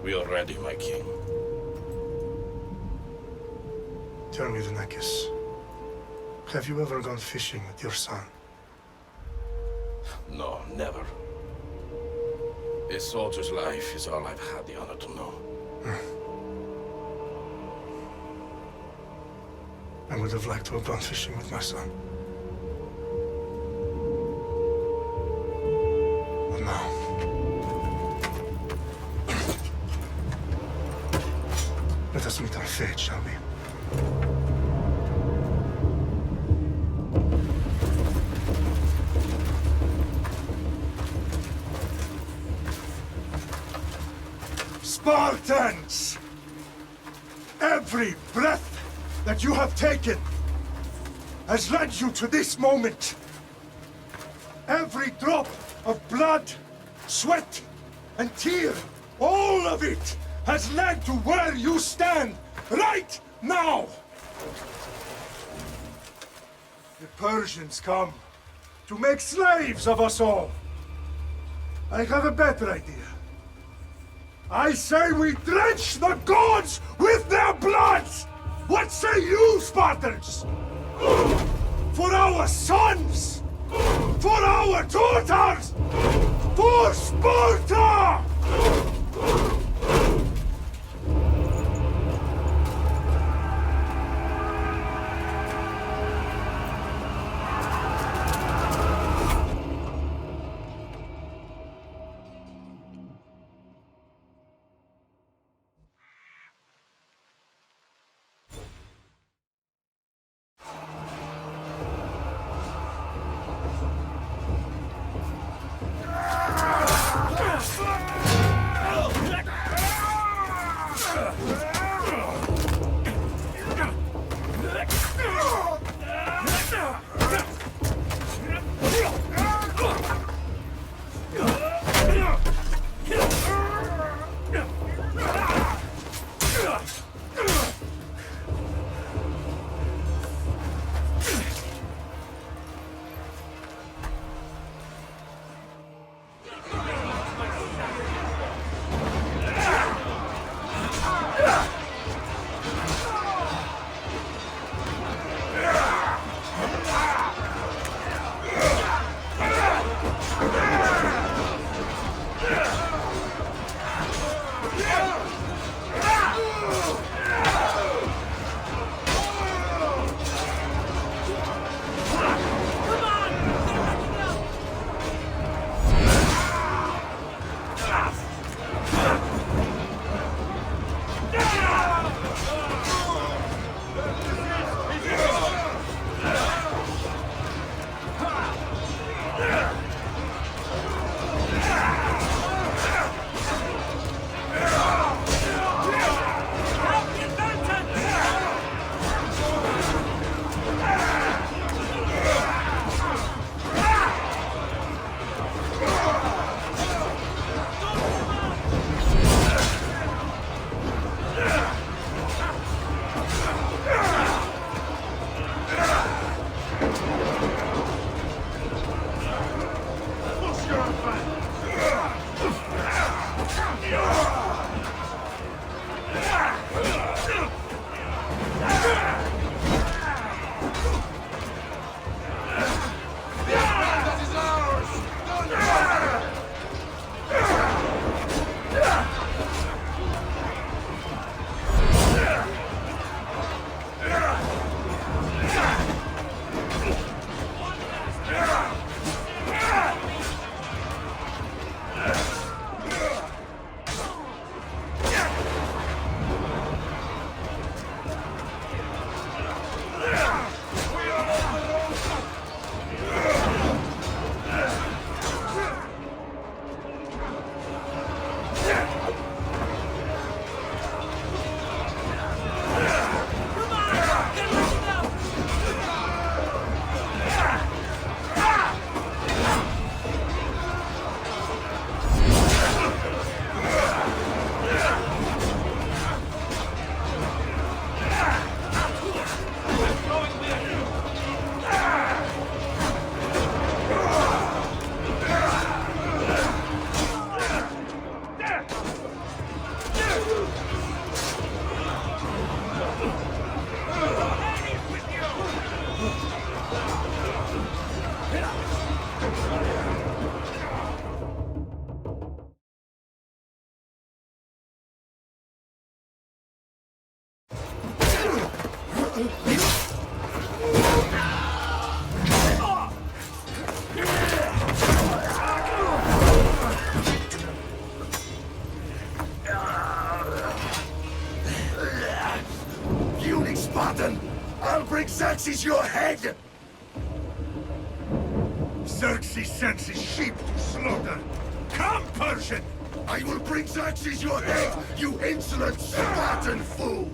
We are ready, my king. Tell me, Dunekis, have you ever gone fishing with your son? No, never. A soldier's life is all I've had the honor to know. I would have liked to have gone fishing with my son. But now... let us meet our fate, shall we? Spartans! Every breath that you have taken has led you to this moment. Every drop of blood, sweat, and tear, all of it has led to where you stand right now. The Persians come to make slaves of us all. I have a better idea. I say we drench the gods with their blood! What say you, Spartans? For our sons! For our daughters! For Sparta! Xerxes your head! Xerxes sends his sheep to slaughter. Come, Persian! I will bring Xerxes your head, you insolent Spartan fool!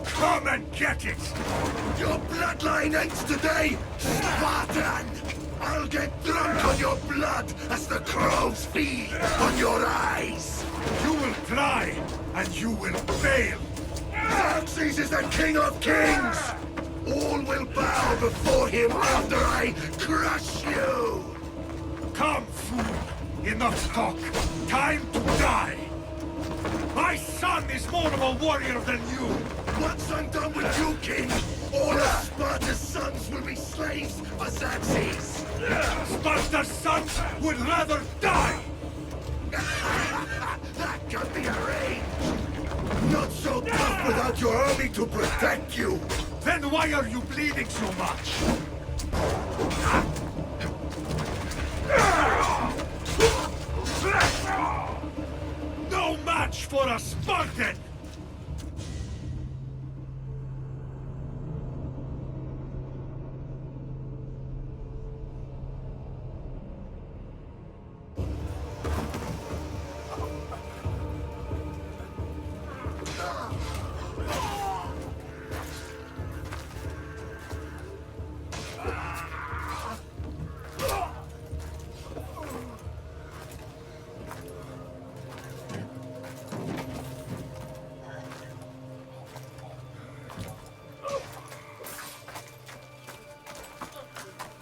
Come and get it! Your bloodline ends today, Spartan! I'll get drunk on your blood as the crows feed on your eyes! You will try, and you will fail! Xerxes is the king of kings! All will bow before him after I crush you! Come, fool! Enough talk! Time to die! My son is more of a warrior than you! Once I'm done with you, king, all of Sparta's sons will be slaves for Xerxes! Sparta's sons would rather die! That can be arranged! Not so tough without your army to protect you! Then why are you bleeding so much? No match for a Spartan!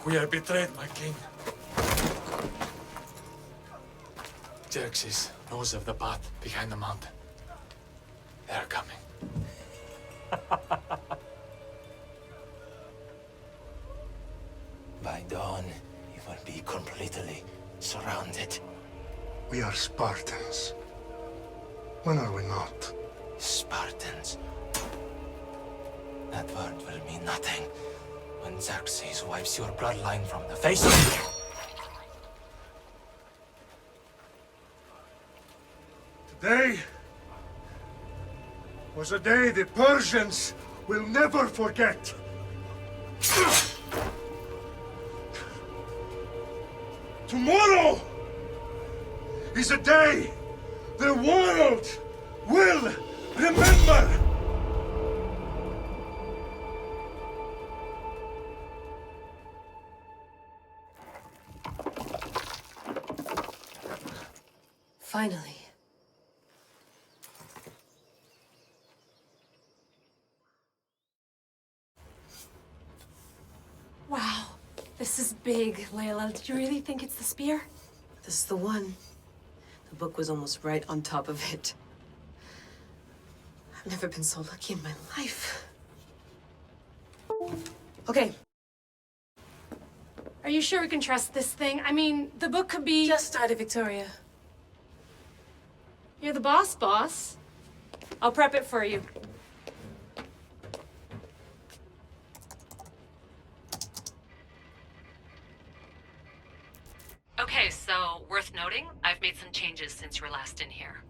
We are betrayed, my king. Xerxes knows of the path behind the mountain. They are coming. By dawn, you will be completely surrounded. We are Spartans. When are we not? Spartans. That word will mean nothing when Xerxes wipes your bloodline from the face of the earth. Today was a day the Persians will never forget. Tomorrow is a day the world will remember. Finally. Wow, this is big, Layla. Did you really think it's the spear? This is the one. The book was almost right on top of it. I've never been so lucky in my life. Okay. Are you sure we can trust this thing? I mean, the book could be... Just started, Victoria. You're the boss. I'll prep it for you. Okay, so worth noting, I've made some changes since you were last in here.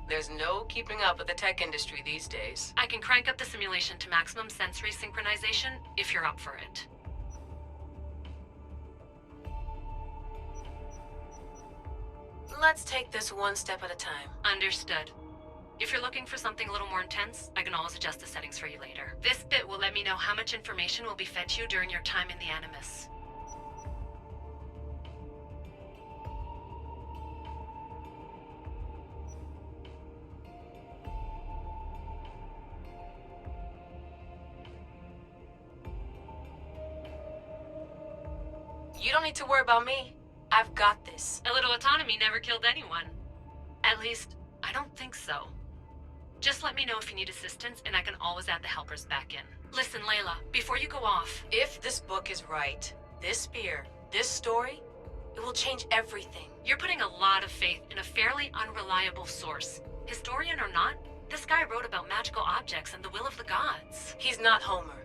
There's no keeping up with the tech industry these days. I can crank up the simulation to maximum sensory synchronization if you're up for it. Let's take this one step at a time. Understood. If you're looking for something a little more intense, I can always adjust the settings for you later. This bit will let me know how much information will be fed to you during your time in the Animus. You don't need to worry about me. I've got this. A little autonomy never killed anyone. At least, I don't think so. Just let me know if you need assistance, and I can always add the helpers back in. Listen, Layla, before you go off... If this book is right, this spear, this story, it will change everything. You're putting a lot of faith in a fairly unreliable source. Historian or not, this guy wrote about magical objects and the will of the gods. He's not Homer.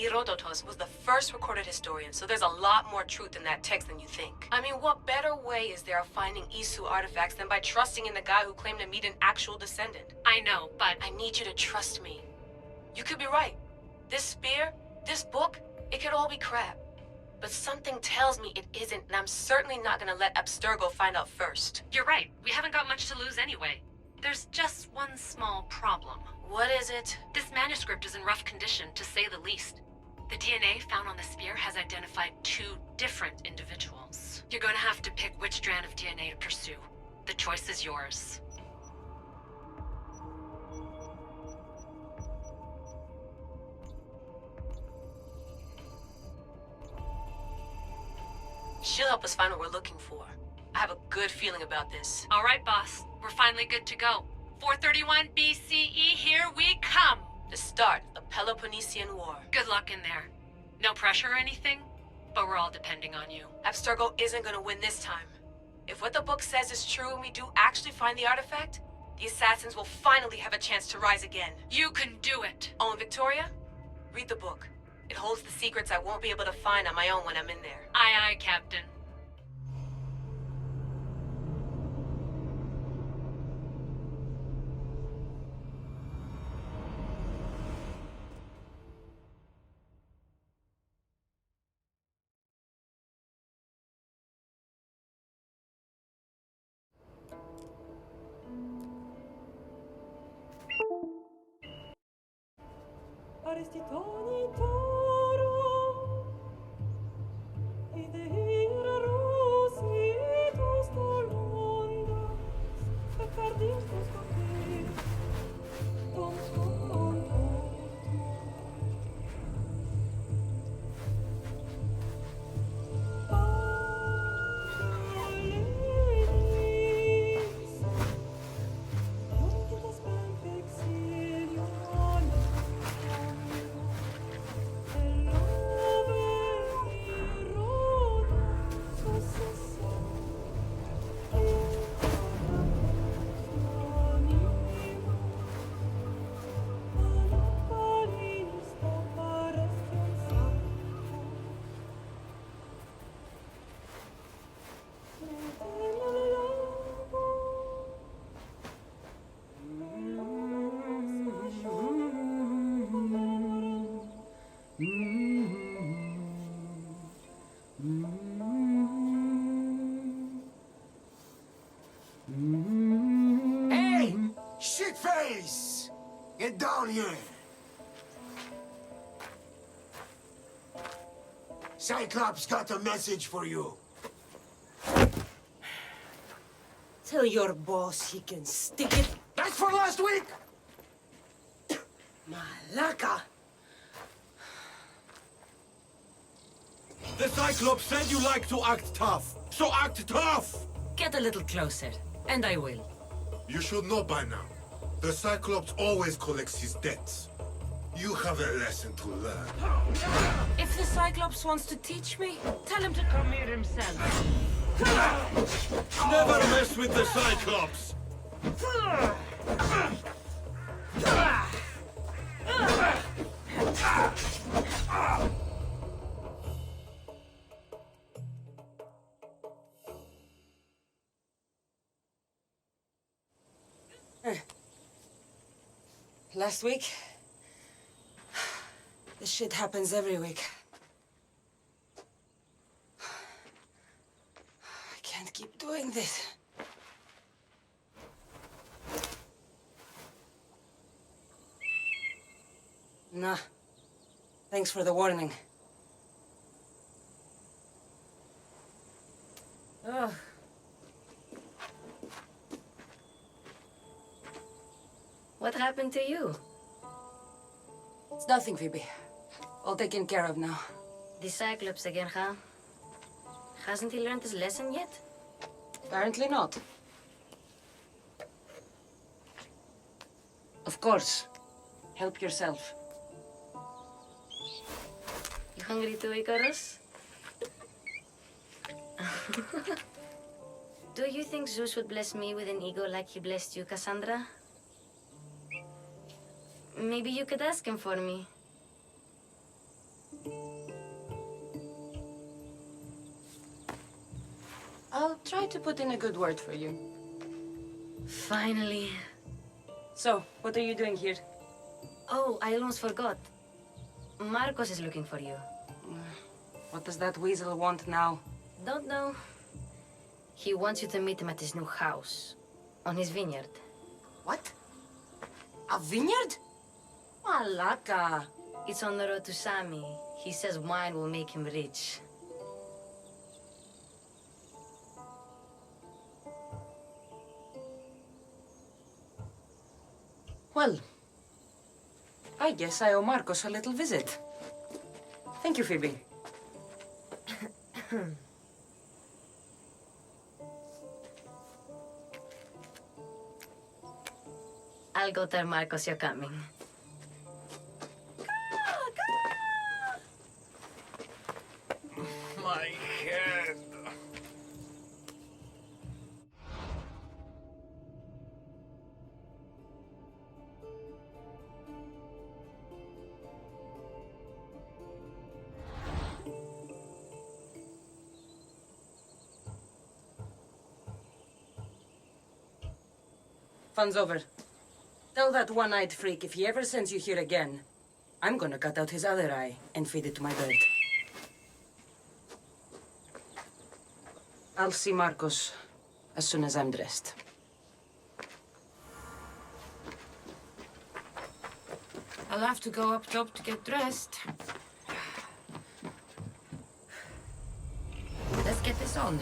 Herodotus was the first recorded historian, so there's a lot more truth in that text than you think. I mean, what better way is there of finding Isu artifacts than by trusting in the guy who claimed to meet an actual descendant? I know, but... I need you to trust me. You could be right. This spear, this book, it could all be crap. But something tells me it isn't, and I'm certainly not gonna let Abstergo find out first. You're right. We haven't got much to lose anyway. There's just one small problem. What is it? This manuscript is in rough condition, to say the least. The DNA found on the spear has identified 2 different individuals. You're gonna have to pick which strand of DNA to pursue. The choice is yours. She'll help us find what we're looking for. I have a good feeling about this. All right, boss. We're finally good to go. 431 BCE, here we come! The start of the Peloponnesian War. Good luck in there. No pressure or anything, but we're all depending on you. Abstergo isn't gonna win this time. If what the book says is true and we do actually find the artifact, the assassins will finally have a chance to rise again. You can do it! Oh, and Victoria? Read the book. It holds the secrets I won't be able to find on my own when I'm in there. Aye, aye, Captain. Hey! Shitface! Get down here! Cyclops got a message for you. Tell your boss he can stick it. That's for last week! Malaka! The Cyclops said you like to act tough, so act tough! Get a little closer, and I will. You should know by now. The Cyclops always collects his debts. You have a lesson to learn. If the Cyclops wants to teach me, tell him to come here himself. Never mess with the Cyclops! Last week? This shit happens every week. I can't keep doing this. Nah. Thanks for the warning. Ugh. What happened to you? It's nothing, Phoebe. All taken care of now. The Cyclops again, huh? Hasn't he learned his lesson yet? Apparently not. Of course. Help yourself. You hungry too, Icarus? Do you think Zeus would bless me with an ego like he blessed you, Cassandra? Maybe you could ask him for me. I'll try to put in a good word for you. Finally. So, what are you doing here? Oh, I almost forgot. Marcos is looking for you. What does that weasel want now? Don't know. He wants you to meet him at his new house. On his vineyard. What? A vineyard? Malaka. It's on the road to Sami. He says wine will make him rich. Well, I guess I owe Marcos a little visit. Thank you, Phoebe. I'll go tell Marcos you're coming. My head. Fun's over. Tell that one-eyed freak if he ever sends you here again, I'm gonna cut out his other eye and feed it to my bird. I'll see Marcos as soon as I'm dressed. I'll have to go up top to get dressed. Let's get this on.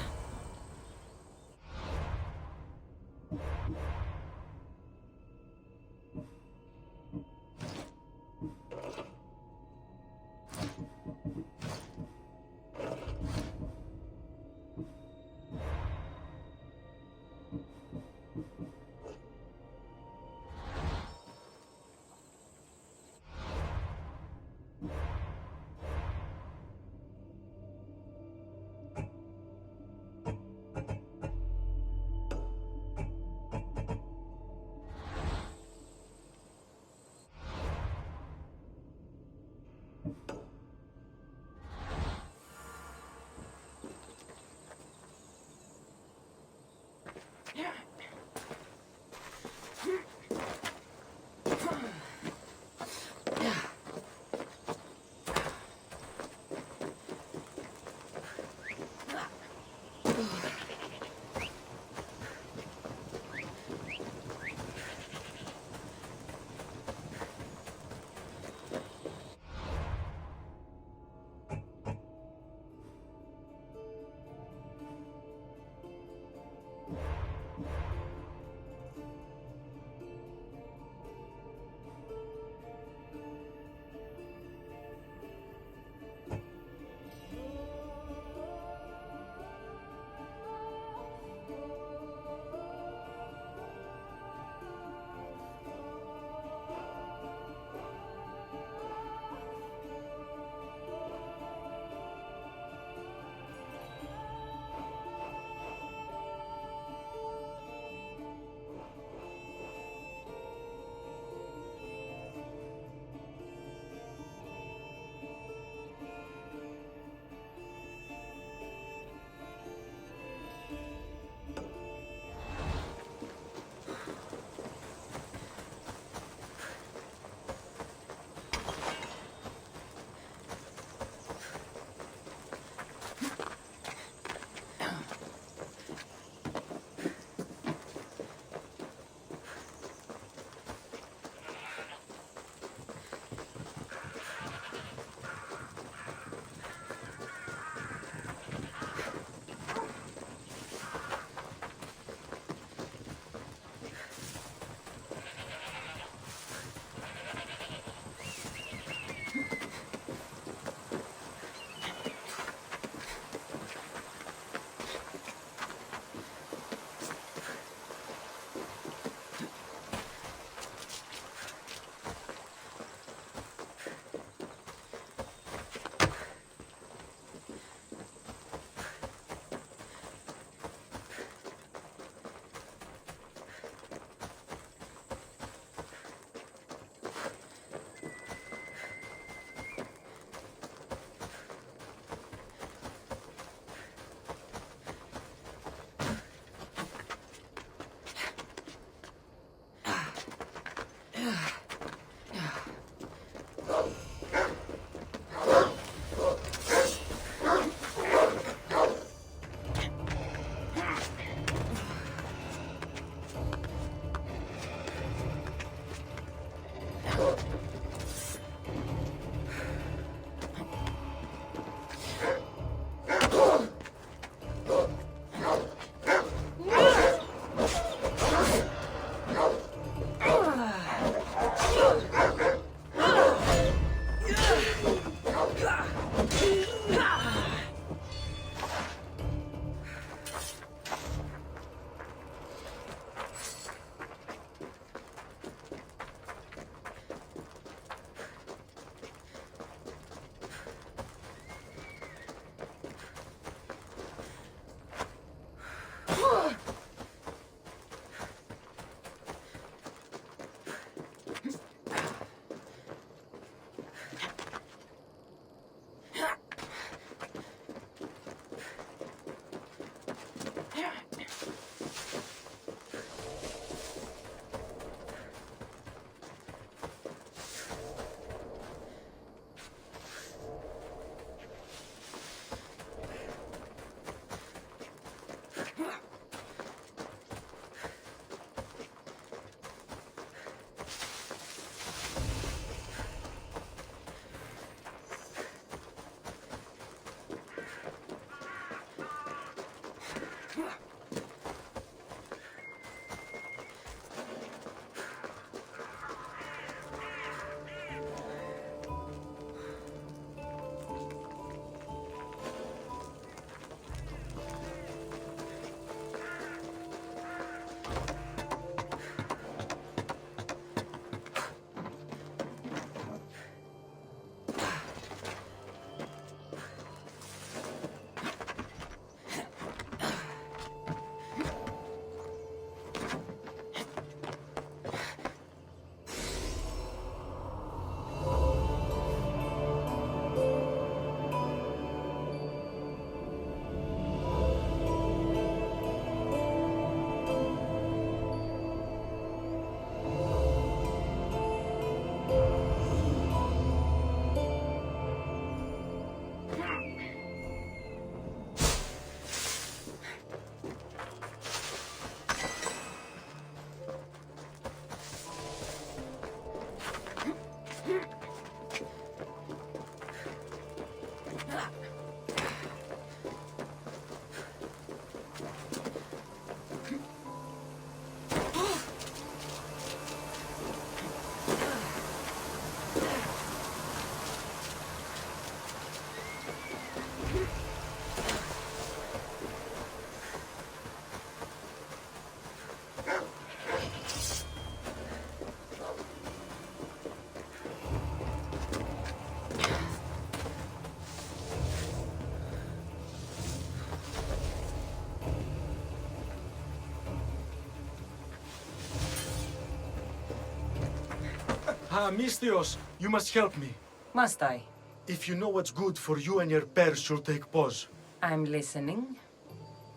Mistios, you must help me. Must I? If you know what's good for you and your pairs, you'll take pause. I'm listening.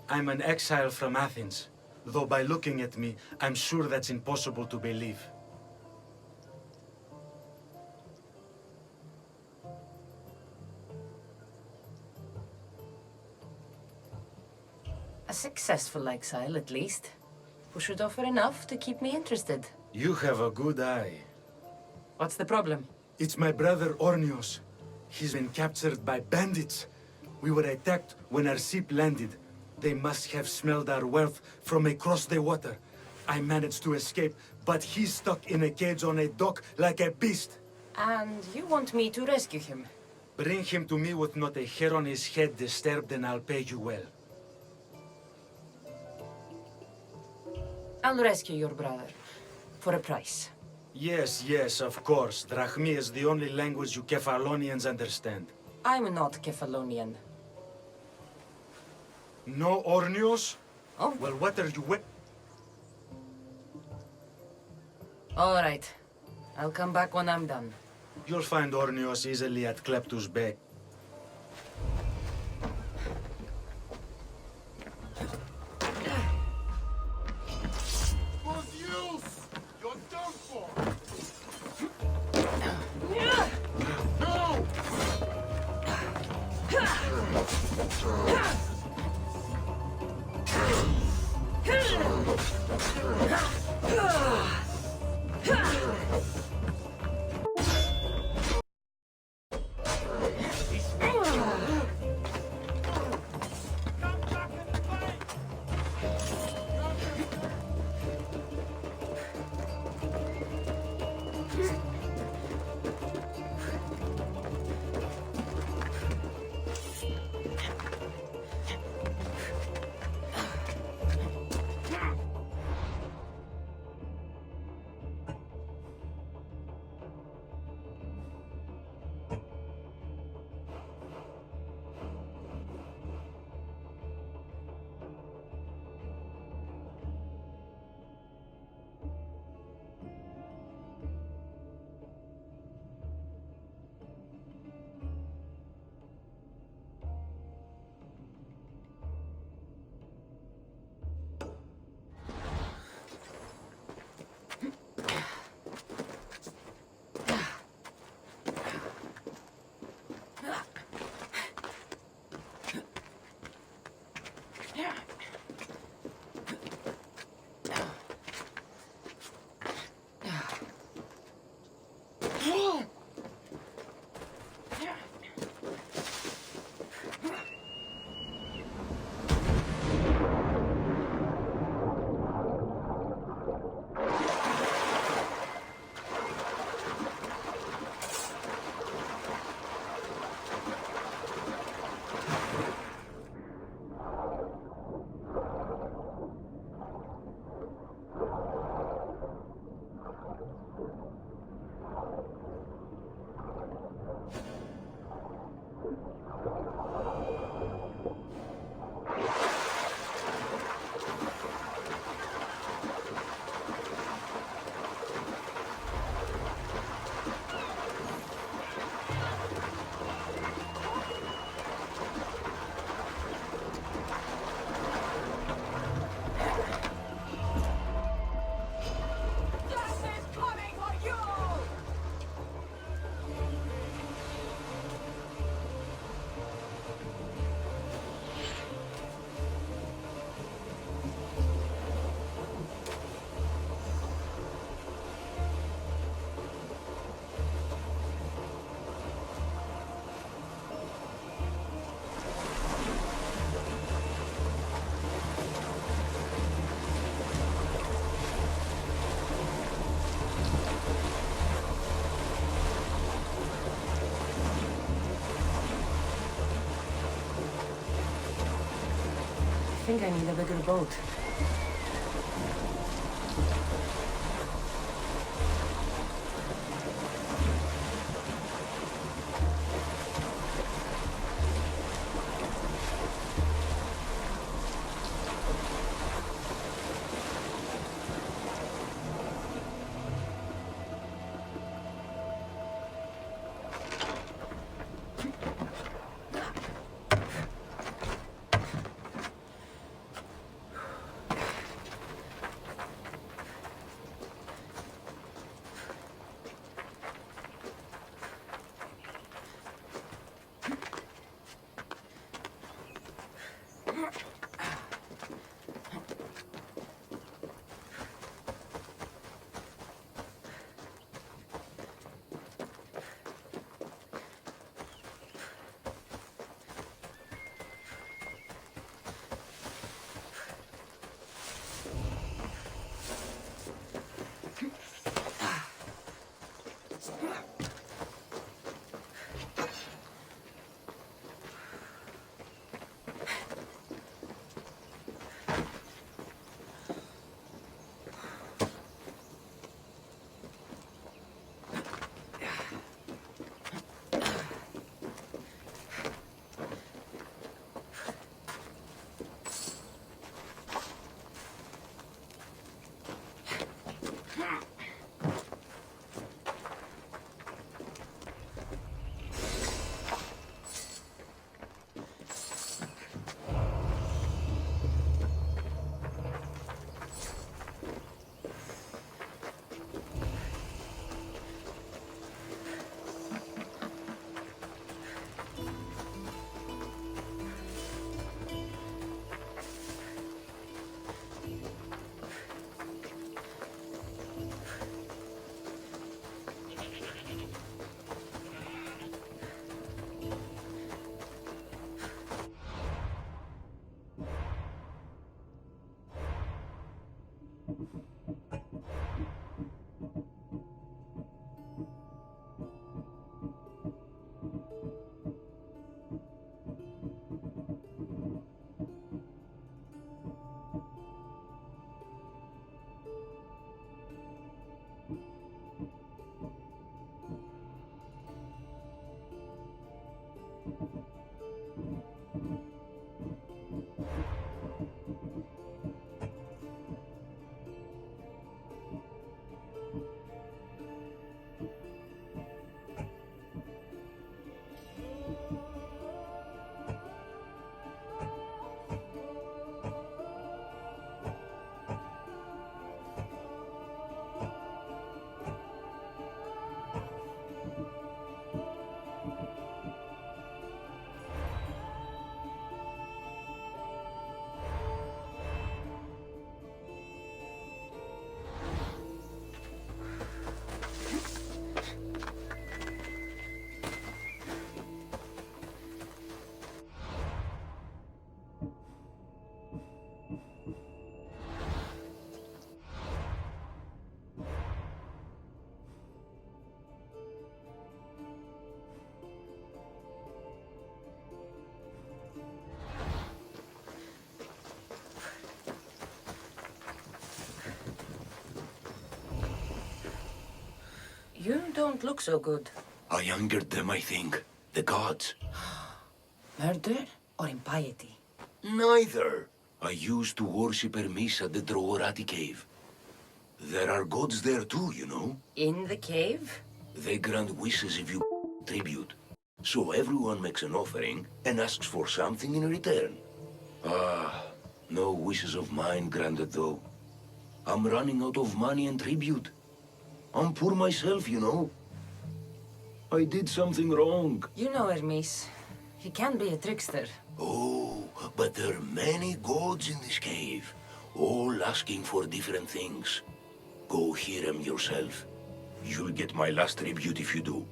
I'm an exile from Athens. Though by looking at me, I'm sure that's impossible to believe. A successful exile, at least. Who should offer enough to keep me interested. You have a good eye. What's the problem? It's my brother Ornios. He's been captured by bandits. We were attacked when our ship landed. They must have smelled our wealth from across the water. I managed to escape, but he's stuck in a cage on a dock like a beast. And you want me to rescue him? Bring him to me with not a hair on his head disturbed and I'll pay you well. I'll rescue your brother. For a price. Yes, yes, of course. Drachmi is the only language you Kephalonians understand. I'm not Kephalonian. No Ornios? Oh. Well, what are you All right. I'll come back when I'm done. You'll find Ornios easily at Kleptus Bay. think I need a bigger boat. You don't look so good. I angered them, I think. The gods. Murder or impiety? Neither. I used to worship Hermes at the Droorati cave. There are gods there too, you know. In the cave? They grant wishes if you tribute. So everyone makes an offering and asks for something in return. Ah, no wishes of mine granted though. I'm running out of money and tribute. I'm poor myself, you know. I did something wrong. You know Hermes. He can be a trickster. Oh, but there are many gods in this cave, all asking for different things. Go hear them yourself. You'll get my last tribute if you do.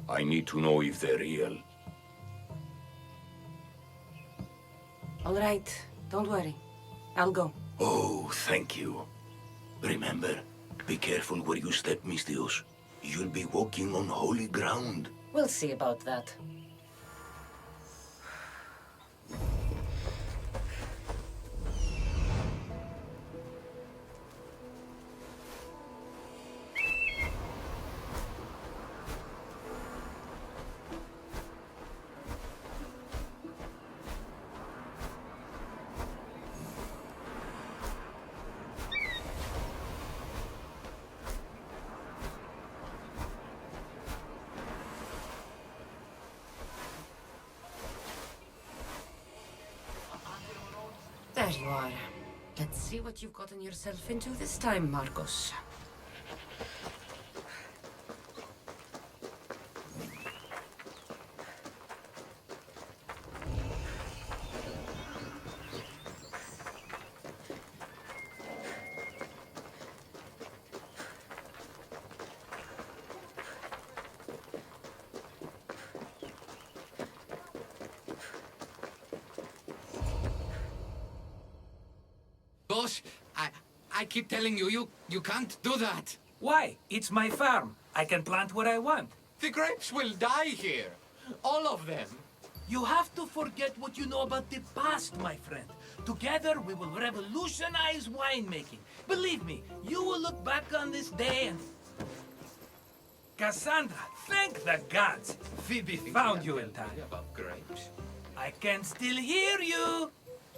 I need to know if they're real. All right, don't worry. I'll go. Oh, thank you. Remember, be careful where you step, Mistios. You'll be walking on holy ground. We'll see about that. you are. Let's see what you've gotten yourself into this time, Marcos. Boss, I keep telling you, you can't do that. Why? It's my farm. I can plant what I want. The grapes will die here. All of them. You have to forget what you know about the past, my friend. Together, we will revolutionize winemaking. Believe me, you will look back on this day and... Cassandra, thank the gods. Phoebe found you in time. About grapes. I can still hear you.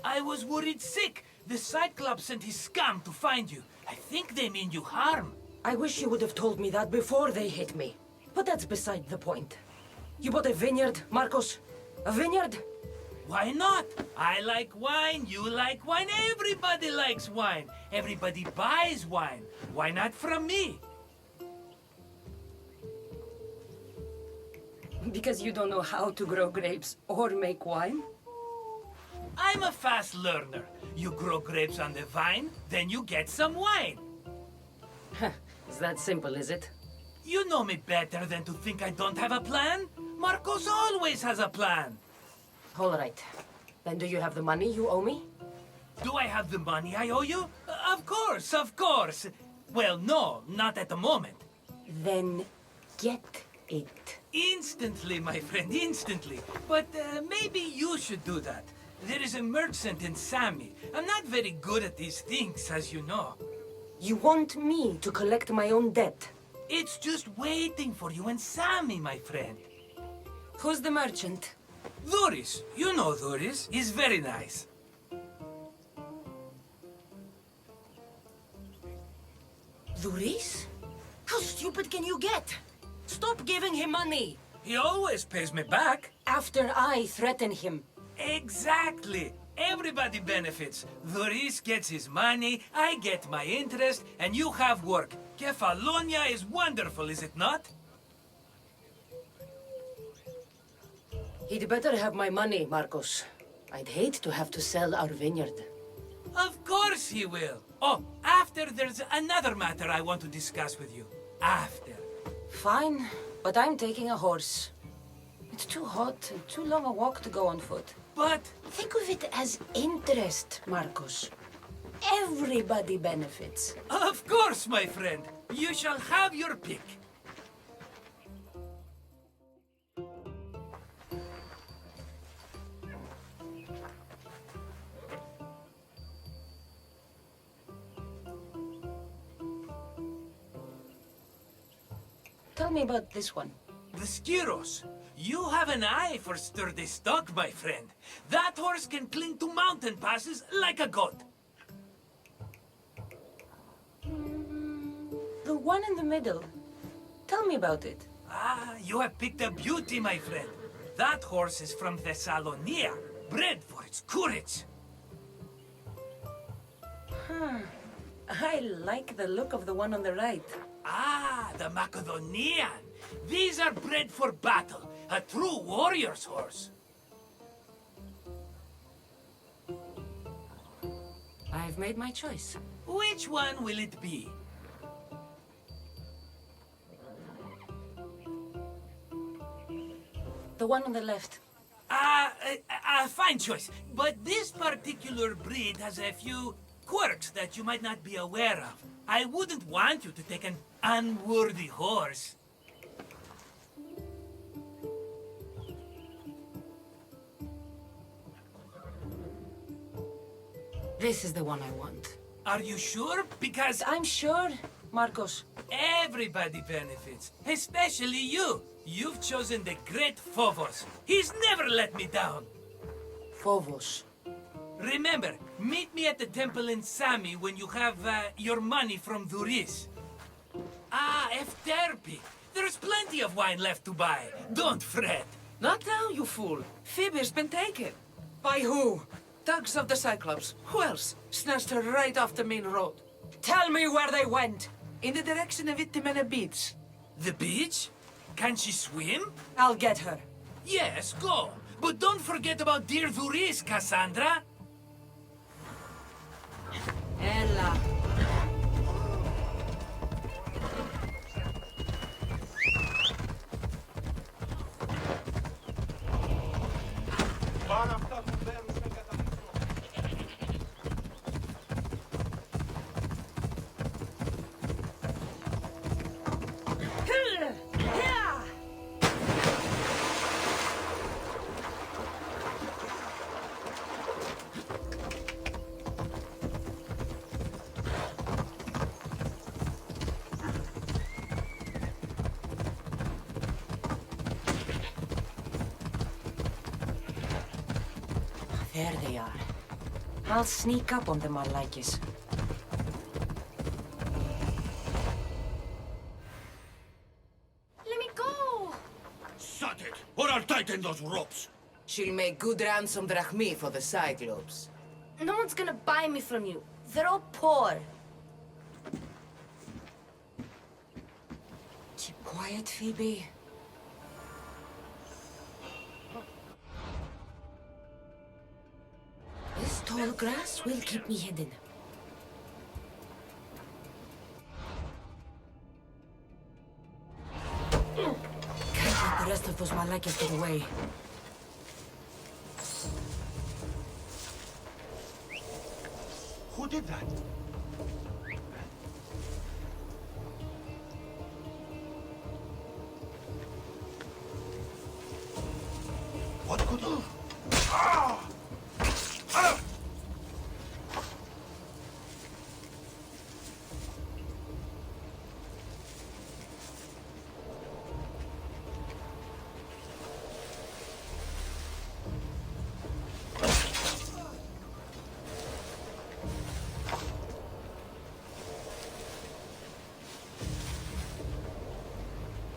I was worried sick. The Cyclops sent his scum to find you. I think they mean you harm. I wish you would have told me that before they hit me. But that's beside the point. You bought a vineyard, Marcos? A vineyard? Why not? I like wine, you like wine, everybody likes wine. Everybody buys wine. Why not from me? Because you don't know how to grow grapes or make wine? I'm a fast learner. You grow grapes on the vine, then you get some wine. It's that simple, is it? You know me better than to think I don't have a plan. Marcos always has a plan. All right. Then do you have the money you owe me? Do I have the money I owe you? Of course, of course. Well, no, not at the moment. Then get it. Instantly, my friend, instantly. But maybe you should do that. There is a merchant in Sami. I'm not very good at these things, as you know. You want me to collect my own debt? It's just waiting for you in Sami, my friend. Who's the merchant? Duris. You know Duris. He's very nice. Duris? How stupid can you get? Stop giving him money! He always pays me back. After I threaten him. Exactly. Everybody benefits. Duris gets his money, I get my interest, and you have work. Kefalonia is wonderful, is it not? He'd better have my money, Marcos. I'd hate to have to sell our vineyard. Of course he will. Oh, after there's another matter I want to discuss with you. After. Fine, but I'm taking a horse. It's too hot and too long a walk to go on foot. But... Think of it as interest, Marcos. Everybody benefits. Of course, my friend. You shall have your pick. Tell me about this one. The Skiros. You have an eye for sturdy stock, my friend. That horse can cling to mountain passes like a goat. The one in the middle. Tell me about it. Ah, you have picked a beauty, my friend. That horse is from Thessalonia, bred for its courage. I like the look of the one on the right. Ah, the Macedonian. These are bred for battle, a true warrior's horse. I've made my choice. Which one will it be? The one on the left. Fine choice. But this particular breed has a few quirks that you might not be aware of. I wouldn't want you to take an unworthy horse. This is the one I want. Are you sure? Because I'm sure, Marcos. everybody benefits, especially you. You've chosen the great Phobos. He's never let me down. Phobos. Remember, meet me at the temple in Sami when you have your money from Duris. Ah, Efterpi. There's plenty of wine left to buy. Don't fret. Not now, you fool. Phoebe's been taken. By who? Thugs of the Cyclops. Who else? Snatched her right off the main road. Tell me where they went! In the direction of Itimena Beach. The beach? Can she swim? I'll get her. Yes, go. But don't forget about dear Vuris, Cassandra. Ella. There they are. I'll sneak up on them, Arlaikis. Let me go! Shut it, or I'll tighten those ropes. She'll make good ransom drachmi for the Cyclops. No one's gonna buy me from you. They're all poor. Keep quiet, Phoebe. This tall grass will keep me hidden. Can't let the rest of those Malakas get away. Who did that? What could... Ah! Ah!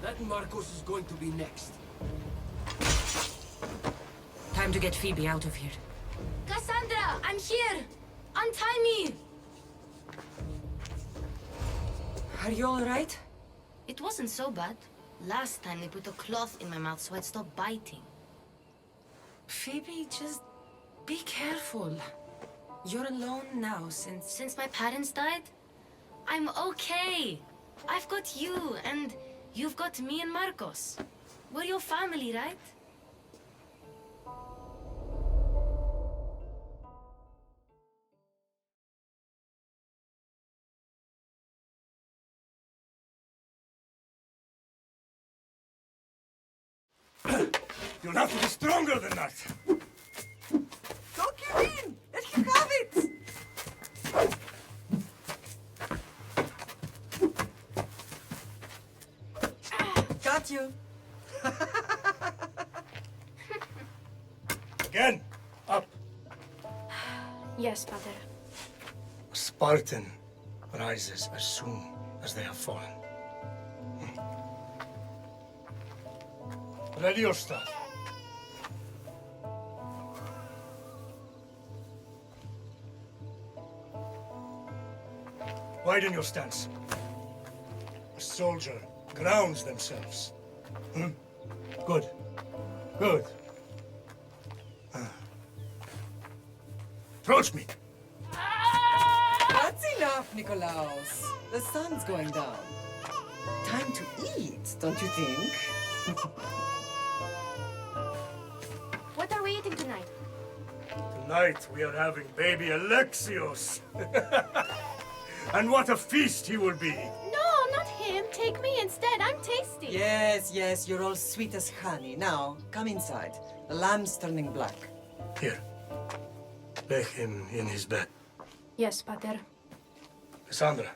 That Marcos is going to be next. Time to get Phoebe out of here. Cassandra, I'm here! Untie me! Are you all right? It wasn't so bad. Last time they put a cloth in my mouth so I'd stop biting. Phoebe, just be careful. You're alone now since... Since my parents died? I'm okay. I've got you, and you've got me and Marcos. We're your family, right? You'll have to be stronger than that. Don't give in! Let him have it! Got you. Again, up. Yes, Father. A Spartan rises as soon as they have fallen. Ready your staff. Widen your stance. A soldier grounds themselves. Good. Good. Approach me. That's enough, Nikolaos. The sun's going down. Time to eat, don't you think? What are we eating tonight? Tonight we are having baby Alexios. And what a feast he will be. No, not him. Take me instead. I'm tasty. Yes, yes, you're all sweet as honey. Now, come inside. The lamb's turning black. Here. Lay him in his bed. Yes, Pater. Cassandra.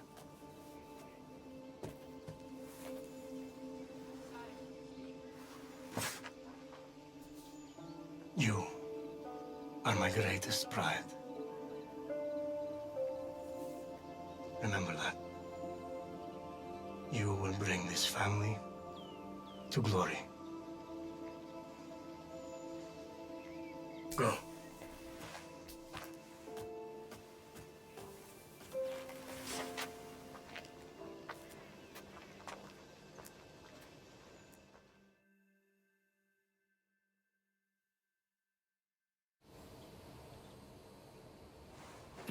You are my greatest pride. Remember that. You will bring this family to glory. Go.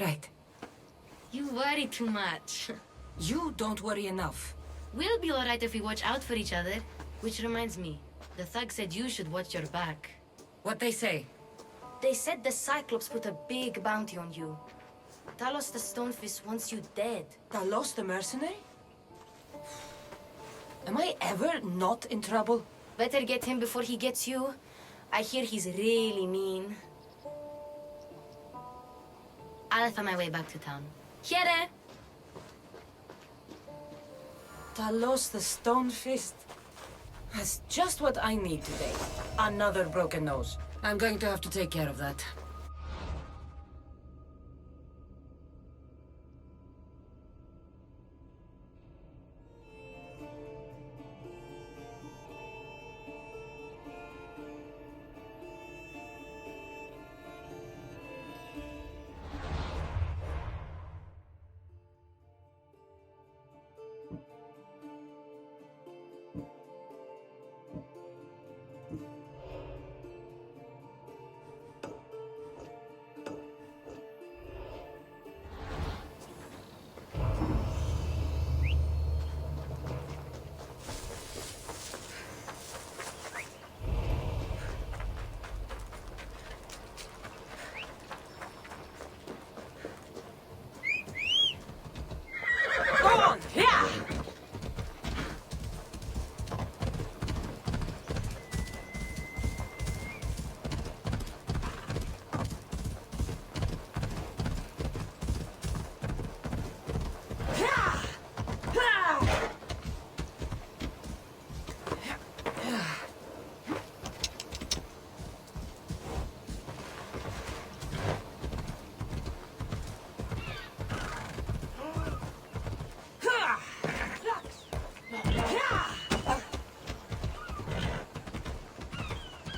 Right. You worry too much. You don't worry enough. We'll be alright if we watch out for each other. Which reminds me, the thug said you should watch your back. What they say? They said the Cyclops put a big bounty on you. Talos the Stonefist wants you dead. Talos the mercenary? Am I ever not in trouble? Better get him before he gets you. I hear he's really mean. I'll find my way back to town. Here! Talos the Stonefist? That's just what I need today. Another broken nose. I'm going to have to take care of that.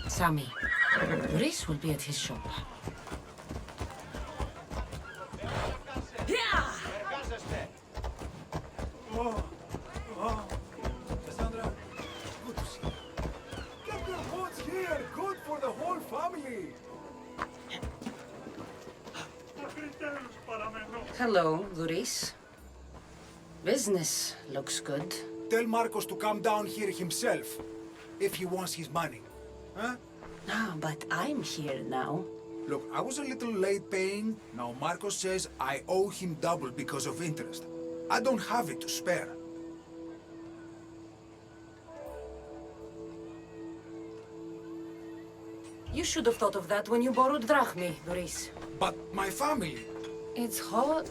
Sammy. Reese will be at his shop. Cassandra, good to see you. Get your boots here. Good for the whole family. Hello, Luis. Business looks good. Tell Marcos to come down here himself, if he wants his money. Huh? Ah, but I'm here now. Look, I was a little late paying. Now Marcos says I owe him double because of interest. I don't have it to spare. You should have thought of that when you borrowed drachmi, Luis. But my family... It's hot.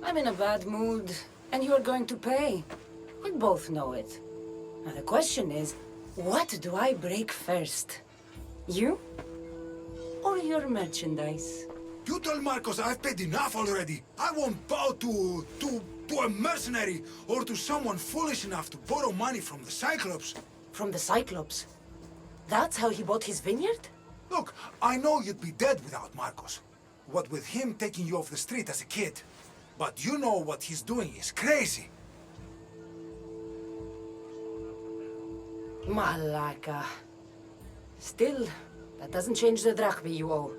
I'm in a bad mood. And you're going to pay. We both know it. Now the question is, what do I break first? You? Or your merchandise? You tell Marcos I've paid enough already. I won't bow to a mercenary or to someone foolish enough to borrow money from the Cyclops. From the Cyclops? That's how he bought his vineyard? Look, I know you'd be dead without Marcos. What with him taking you off the street as a kid. But you know what he's doing is crazy. Malaka. Still, that doesn't change the drachmi you owe.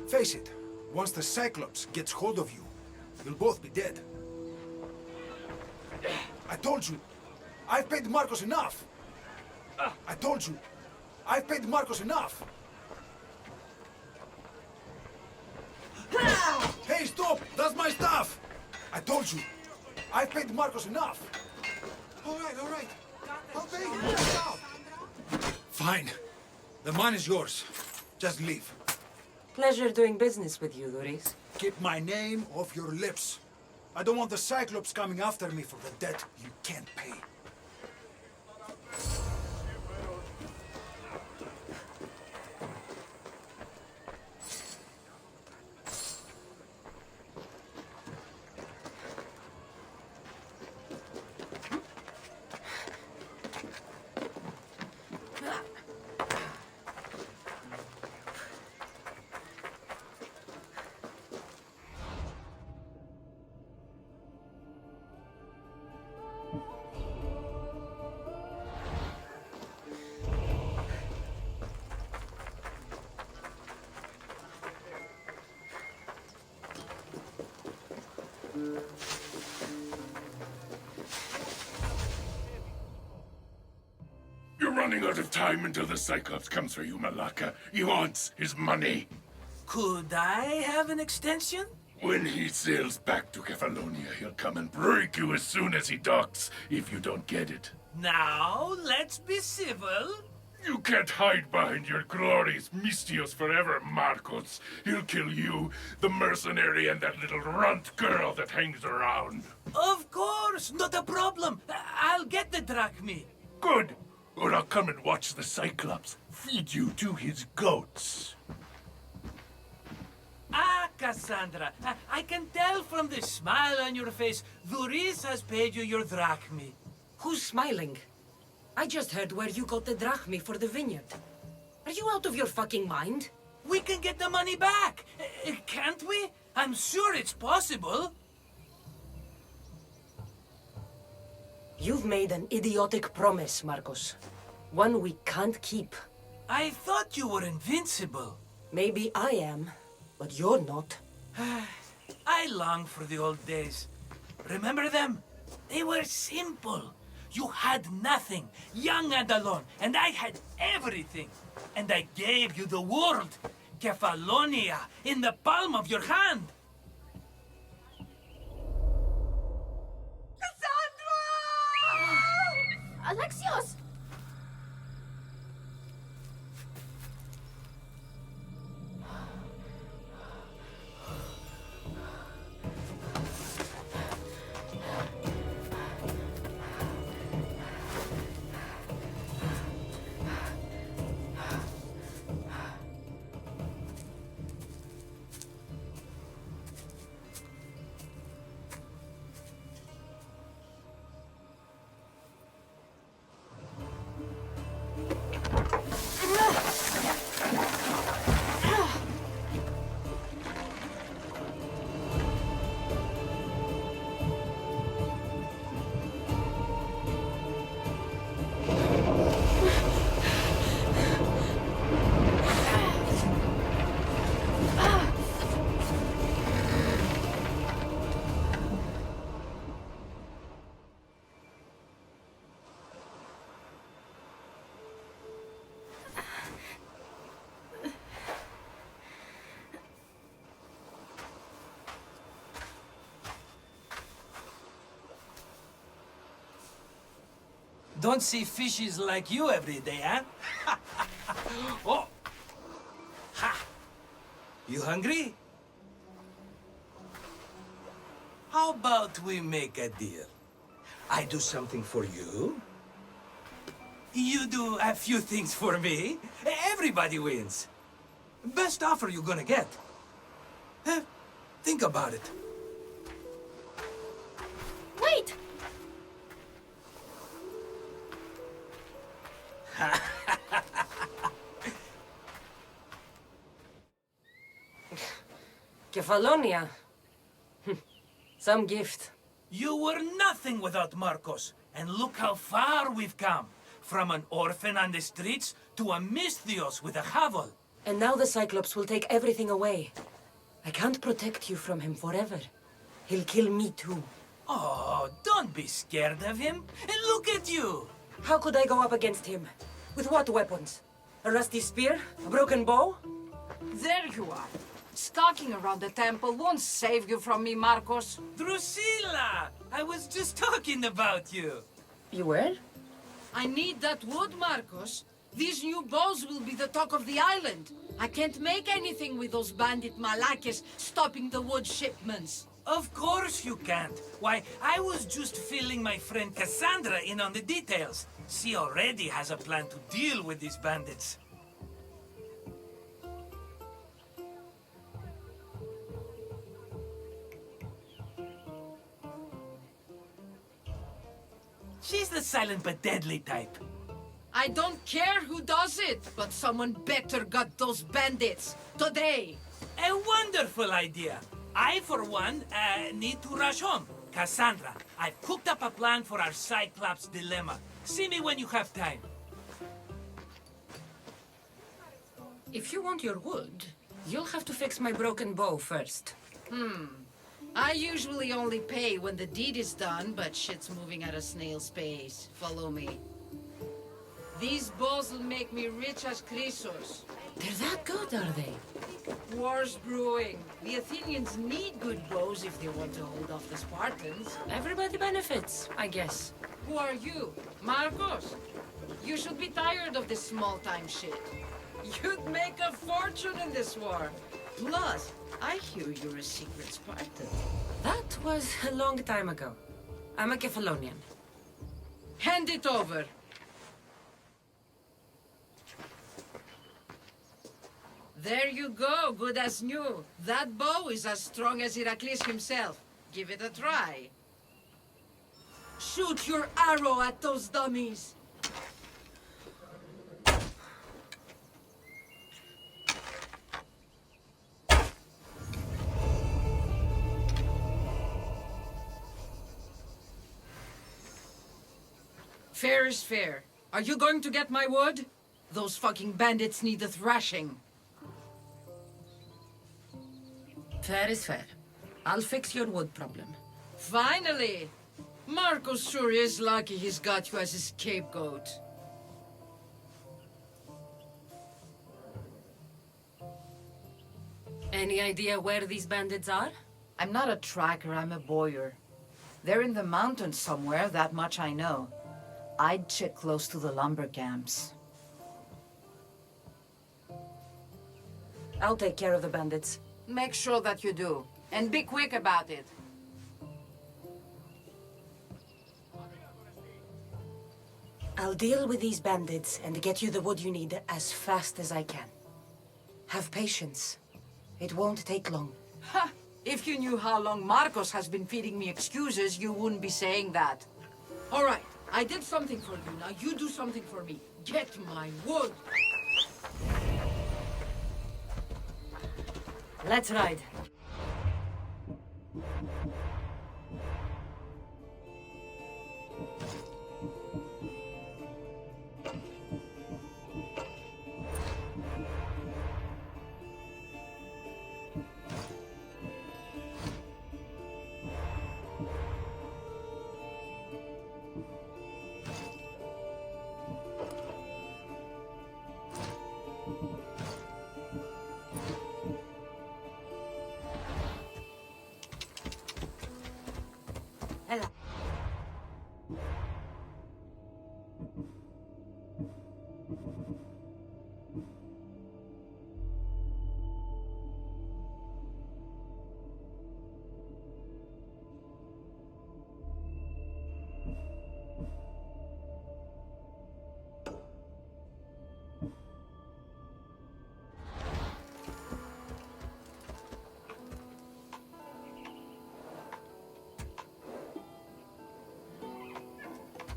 Face it, once the Cyclops gets hold of you, you'll both be dead. I told you, I've paid Marcos enough. I told you, I've paid Marcos enough. Hey, stop! That's my stuff! I told you, I've paid Marcos enough. All right. I'll pay you my stuff. Fine. The money's yours. Just leave. Pleasure doing business with you, Luis. Keep my name off your lips. I don't want the Cyclops coming after me for the debt you can't pay. running out of time until the Cyclops comes for you, Malaka. He wants his money. Could I have an extension? When he sails back to Kefalonia, he'll come and break you as soon as he docks, if you don't get it. Now, let's be civil. You can't hide behind your glorious Mistios forever, Marcos. He'll kill you, the mercenary, and that little runt girl that hangs around. Of course, not a problem. I'll get the drachmi. Good. Or I'll come and watch the Cyclops feed you to his goats. Ah, Cassandra, I can tell from the smile on your face, Duris has paid you your drachmi. Who's smiling? I just heard where you got the drachmi for the vineyard. Are you out of your fucking mind? We can get the money back, can't we? I'm sure it's possible. You've made an idiotic promise, Marcos. One we can't keep. I thought you were invincible. Maybe I am, but you're not. I long for the old days. Remember them? They were simple. You had nothing, young and alone, and I had everything. And I gave you the world, Kefalonia, in the palm of your hand. Alexios! Don't see fishes like you every day, huh? Oh! Ha! You hungry? How about we make a deal? I do something for you. You do a few things for me. Everybody wins. Best offer you're gonna get. Think about it. Wait! Kefalonia. Some gift. You were nothing without Marcos, and look how far we've come. From an orphan on the streets to a Misthios with a hovel. And now the Cyclops will take everything away. I can't protect you from him forever. He'll kill me too. Oh, don't be scared of him. And look at you. How could I go up against him? With what weapons? A rusty spear? A broken bow? There you are. Stalking around the temple won't save you from me, Marcos. Drusilla! I was just talking about you. You were? I need that wood, Marcos. These new bows will be the talk of the island. I can't make anything with those bandit malakes stopping the wood shipments. Of course you can't. Why, I was just filling my friend Cassandra in on the details. She already has a plan to deal with these bandits. She's the silent but deadly type. I don't care who does it, but someone better got those bandits. Today. A wonderful idea. I, for one, need to rush home. Cassandra, I've cooked up a plan for our Cyclops dilemma. See me when you have time. If you want your wood, you'll have to fix my broken bow first. I usually only pay when the deed is done, but shit's moving at a snail's pace. Follow me. These bows will make me rich as Chrysos. They're that good, are they? War's brewing. The Athenians need good bows if they want to hold off the Spartans. Everybody benefits, I guess. Who are you? Marcos? You should be tired of this small-time shit. You'd make a fortune in this war. Plus, I hear you're a secret Spartan. That was a long time ago. I'm a Kephalonian. Hand it over. There you go, good as new. That bow is as strong as Heracles himself. Give it a try. Shoot your arrow at those dummies. Fair is fair. Are you going to get my wood? Those fucking bandits need a thrashing. Fair is fair. I'll fix your wood problem. Finally! Marcos sure is lucky he's got you as his scapegoat. Any idea where these bandits are? I'm not a tracker, I'm a boyer. They're in the mountains somewhere, that much I know. I'd check close to the lumber camps. I'll take care of the bandits. Make sure that you do. And be quick about it. I'll deal with these bandits and get you the wood you need as fast as I can. Have patience. It won't take long. Ha! If you knew how long Marcos has been feeding me excuses, you wouldn't be saying that. All right, I did something for you. Now you do something for me. Get my wood. Let's ride. Ella.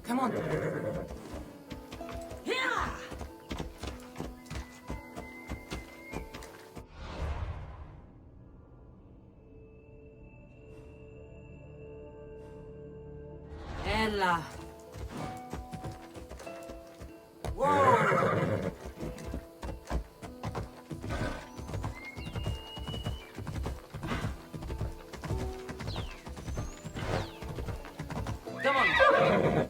Come on. Yeah! Ella. Whoa! Come on.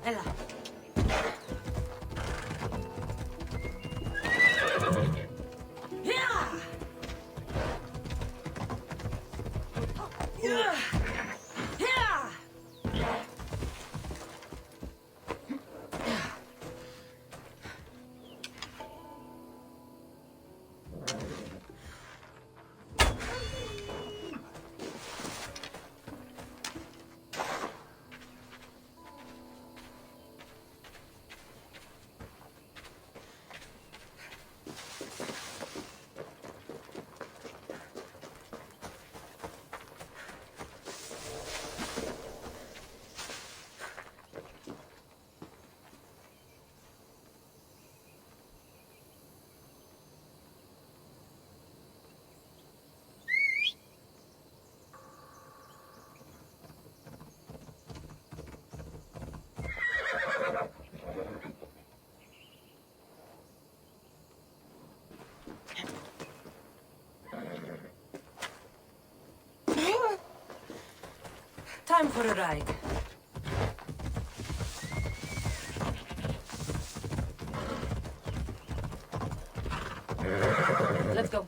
Ella. Time for a ride. Let's go.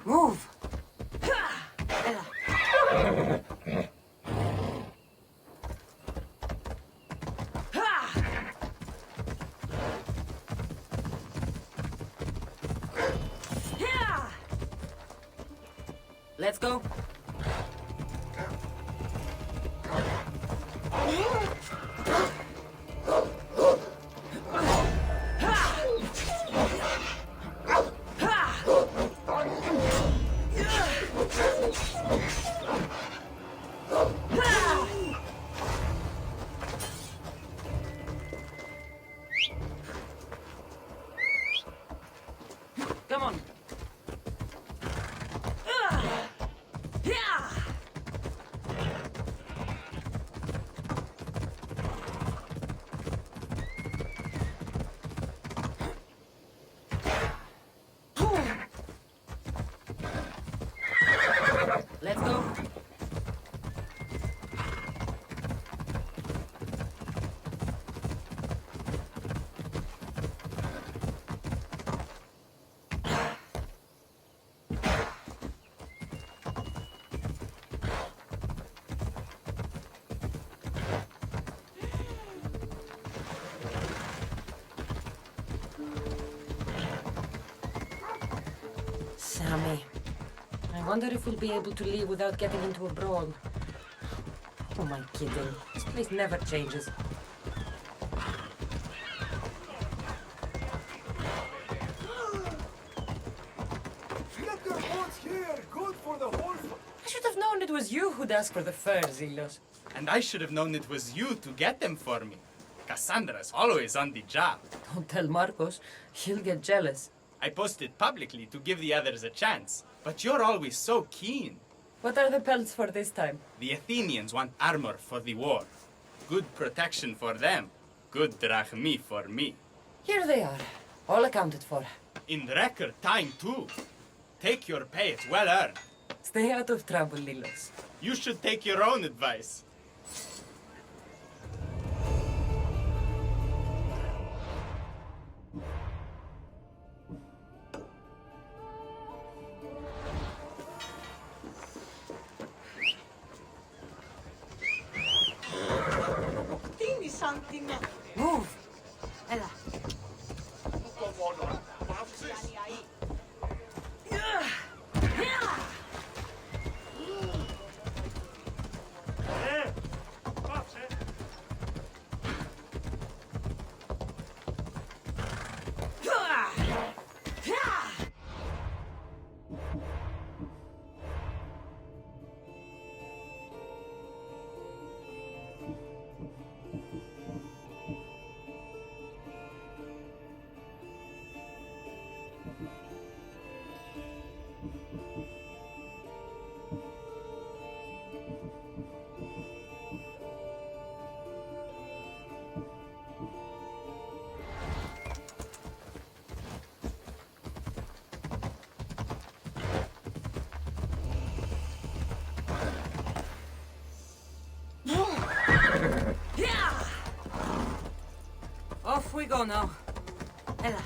Move. Ella. Let's go. Come on. Let's go. Sammy. I wonder if we'll be able to leave without getting into a brawl. Who am I kidding? This place never changes. Get your boots here! Good for the whole... I should have known it was you who'd ask for the fur, Zilos. And I should have known it was you to get them for me. Cassandra's always on the job. Don't tell Marcos. He'll get jealous. I posted publicly to give the others a chance, but you're always so keen. What are the pelts for this time? The Athenians want armor for the war. Good protection for them. Good drachmi for me. Here they are. All accounted for. In record time, too. Take your pay, it's well earned. Stay out of trouble, Lilos. You should take your own advice. Move! Ella. Off we go now. Ella.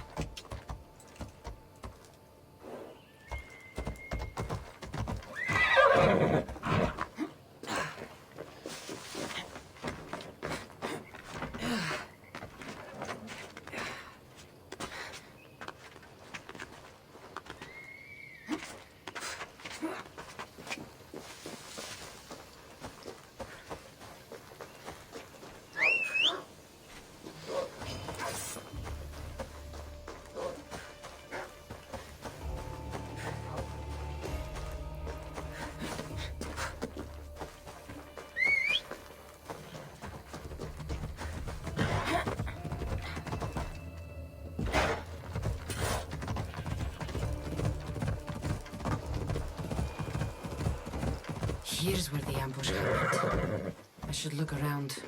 Here's where the ambush happened. I should look around.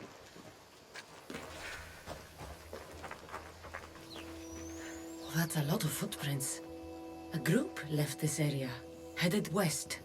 Well, that's a lot of footprints. A group left this area, headed west.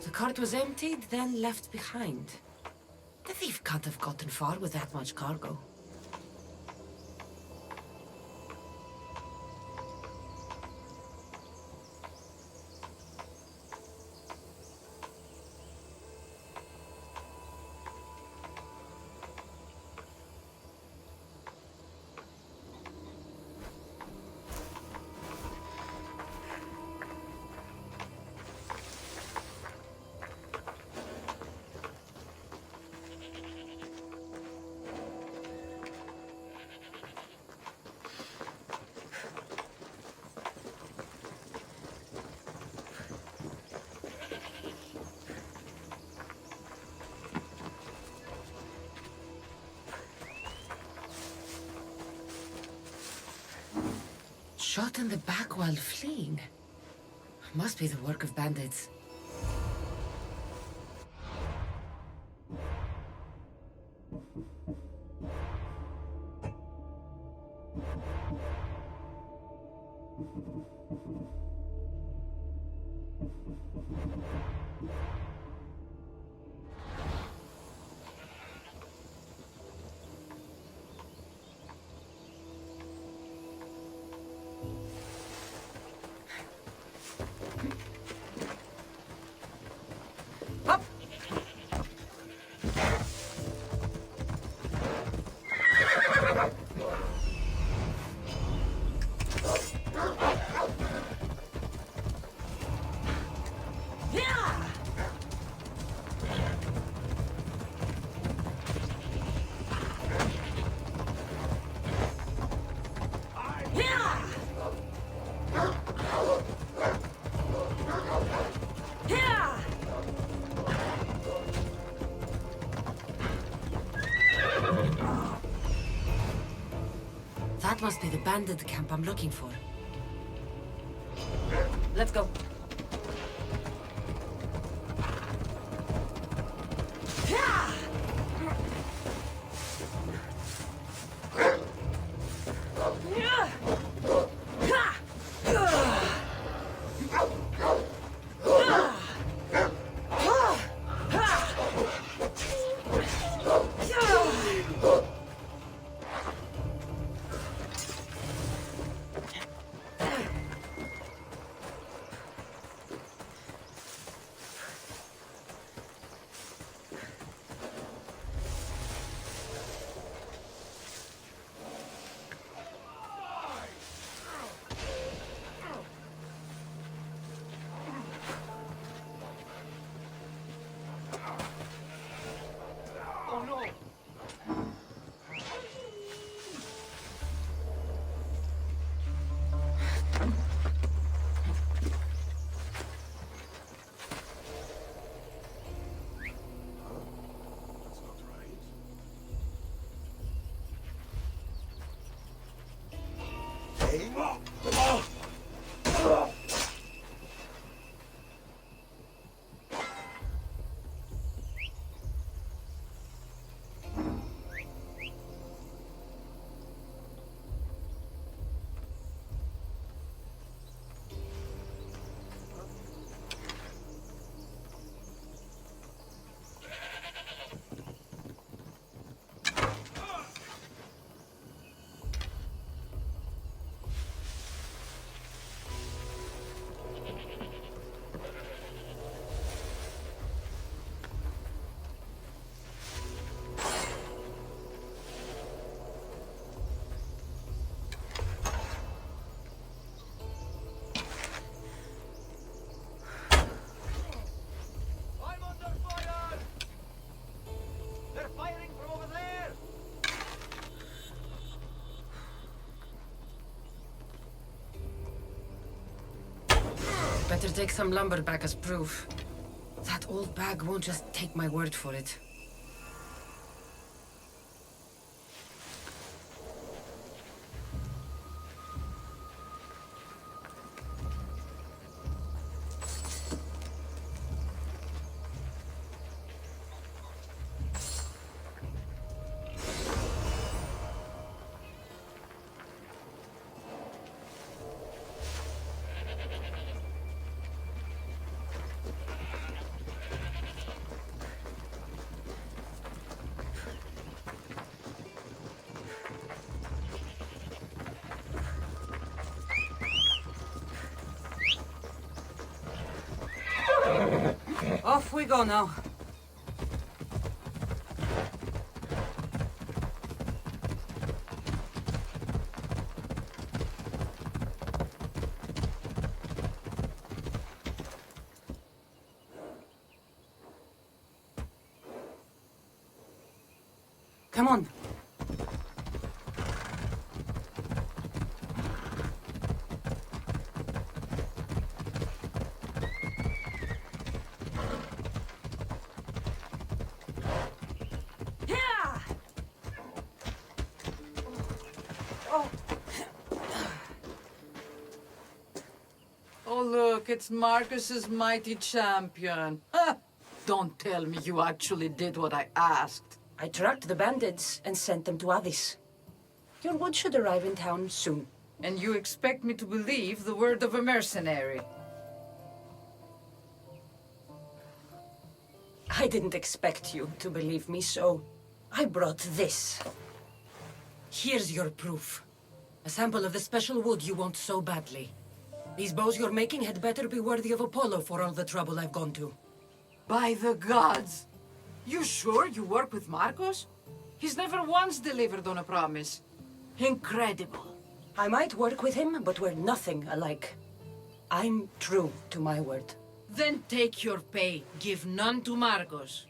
The cart was emptied, then left behind. The thief can't have gotten far with that much cargo. Shot in the back while fleeing. Must be the work of bandits. That must be the bandit camp I'm looking for. Let's go. Better take some lumber back as proof. That old bag won't just take my word for it. Off we go now. Come on. Oh, look, it's Marcus's mighty champion. Don't tell me you actually did what I asked. I tracked the bandits and sent them to Odyssey. Your wood should arrive in town soon. And you expect me to believe the word of a mercenary? I didn't expect you to believe me, so I brought this. Here's your proof. A sample of the special wood you want so badly. These bows you're making had better be worthy of Apollo for all the trouble I've gone to. By the gods! You sure you work with Marcos? He's never once delivered on a promise. Incredible. I might work with him, but we're nothing alike. I'm true to my word. Then take your pay. Give none to Marcos.